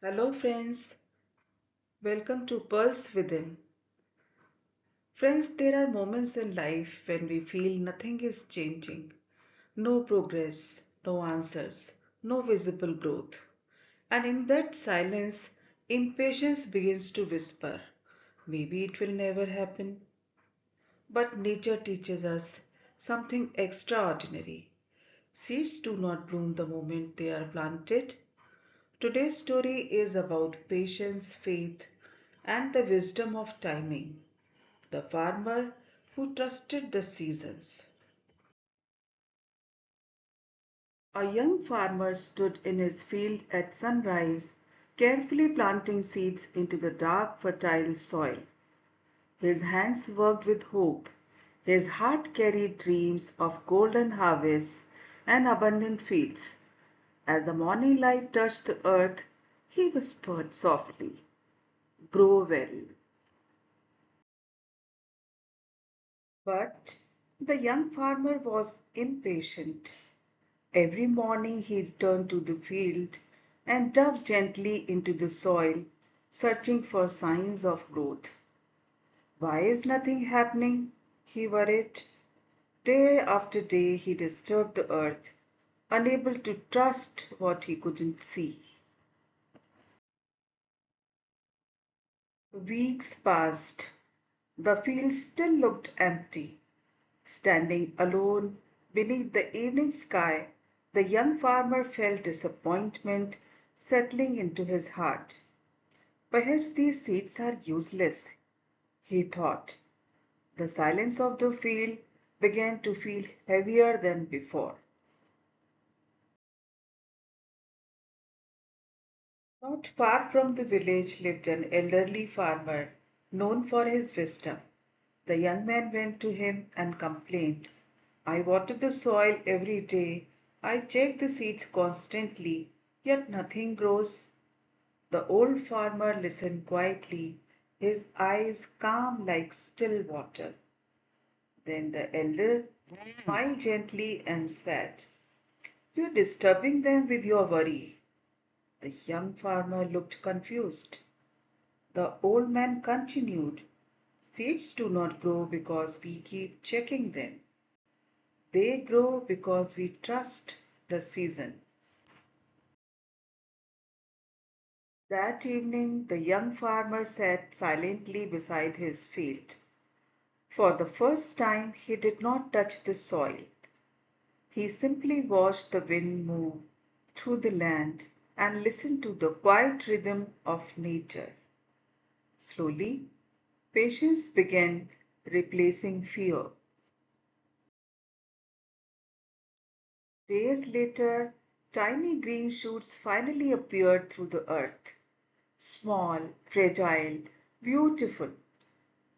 Hello, friends. Welcome to Pulse Within. Friends, there are moments in life when we feel nothing is changing. No progress, no answers, no visible growth. And in that silence, impatience begins to whisper, maybe it will never happen. But nature teaches us something extraordinary. Seeds do not bloom the moment they are planted. Today's story is about patience, faith, and the wisdom of timing. The farmer who trusted the seasons. A young farmer stood in his field at sunrise, carefully planting seeds into the dark, fertile soil. His hands worked with hope. His heart carried dreams of golden harvests and abundant fields. As the morning light touched the earth, he whispered softly, "Grow well." But the young farmer was impatient. Every morning he returned to the field and dug gently into the soil, searching for signs of growth. Why is nothing happening? He worried. Day after day he disturbed the earth, unable to trust what he couldn't see. Weeks passed. The field still looked empty. Standing alone beneath the evening sky, the young farmer felt disappointment settling into his heart. Perhaps these seeds are useless, he thought. The silence of the field began to feel heavier than before. Not far from the village lived an elderly farmer known for his wisdom. The young man went to him and complained, "I water the soil every day. I check the seeds constantly, yet nothing grows." The old farmer listened quietly, his eyes calm like still water. Then the elder smiled gently and said, "You're disturbing them with your worry." The young farmer looked confused. The old man continued, "Seeds do not grow because we keep checking them. They grow because we trust the season." That evening, the young farmer sat silently beside his field. For the first time, he did not touch the soil. He simply watched the wind move through the land and listened to the quiet rhythm of nature. Slowly, patience began replacing fear. Days later, tiny green shoots finally appeared through the earth. Small, fragile, beautiful.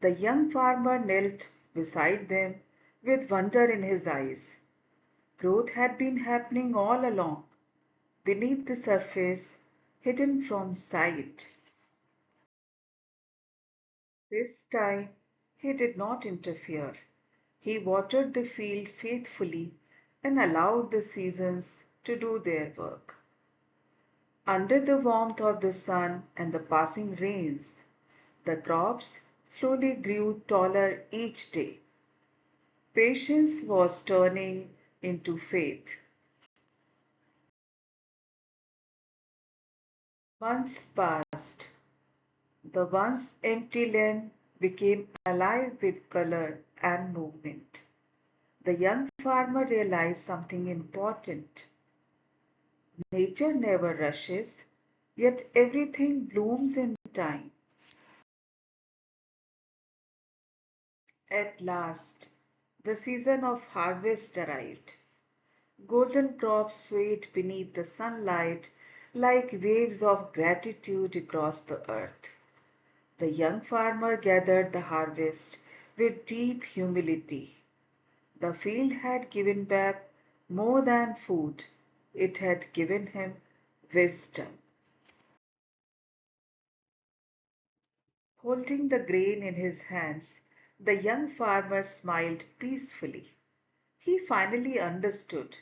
The young farmer knelt beside them with wonder in his eyes. Growth had been happening all along, beneath the surface, hidden from sight. This time he did not interfere. He watered the field faithfully and allowed the seasons to do their work. Under the warmth of the sun and the passing rains, the crops slowly grew taller each day. Patience was turning into faith. Months passed. The once empty land became alive with color and movement. The young farmer realized something important. Nature never rushes, yet everything blooms in time. At last, the season of harvest arrived. Golden crops swayed beneath the sunlight like waves of gratitude across the earth. The young farmer gathered the harvest with deep humility. The field had given back more than food, it had given him wisdom. Holding the grain in his hands, the young farmer smiled peacefully. He finally understood.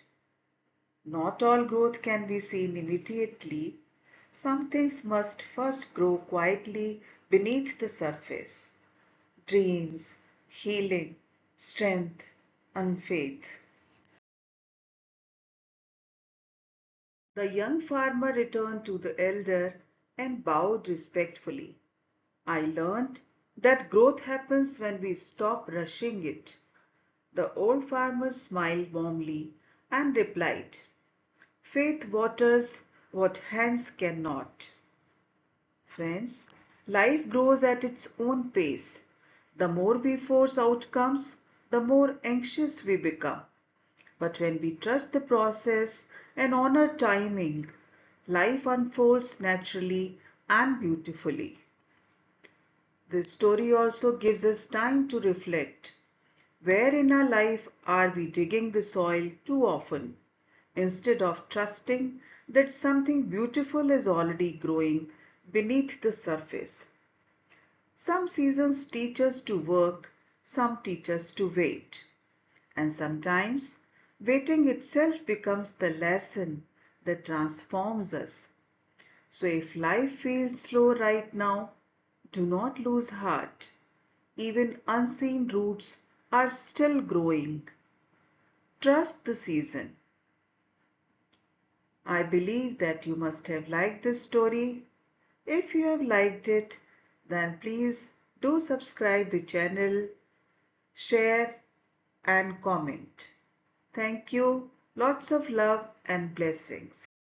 Not all growth can be seen immediately. Some things must first grow quietly beneath the surface: dreams, healing, strength, and faith. The young farmer returned to the elder and bowed respectfully. I learned that growth happens when we stop rushing it. The old farmer smiled warmly and replied, "Faith waters what hands cannot." Friends, life grows at its own pace. The more we force outcomes, the more anxious we become. But when we trust the process and honor timing, life unfolds naturally and beautifully. This story also gives us time to reflect. Where in our life are we digging the soil too often, instead of trusting that something beautiful is already growing beneath the surface? Some seasons teach us to work, some teach us to wait. And sometimes waiting itself becomes the lesson that transforms us. So if life feels slow right now, do not lose heart. Even unseen roots are still growing. Trust the season. I believe that you must have liked this story. If you have liked it, then please do subscribe the channel, share and comment. Thank you. Lots of love and blessings.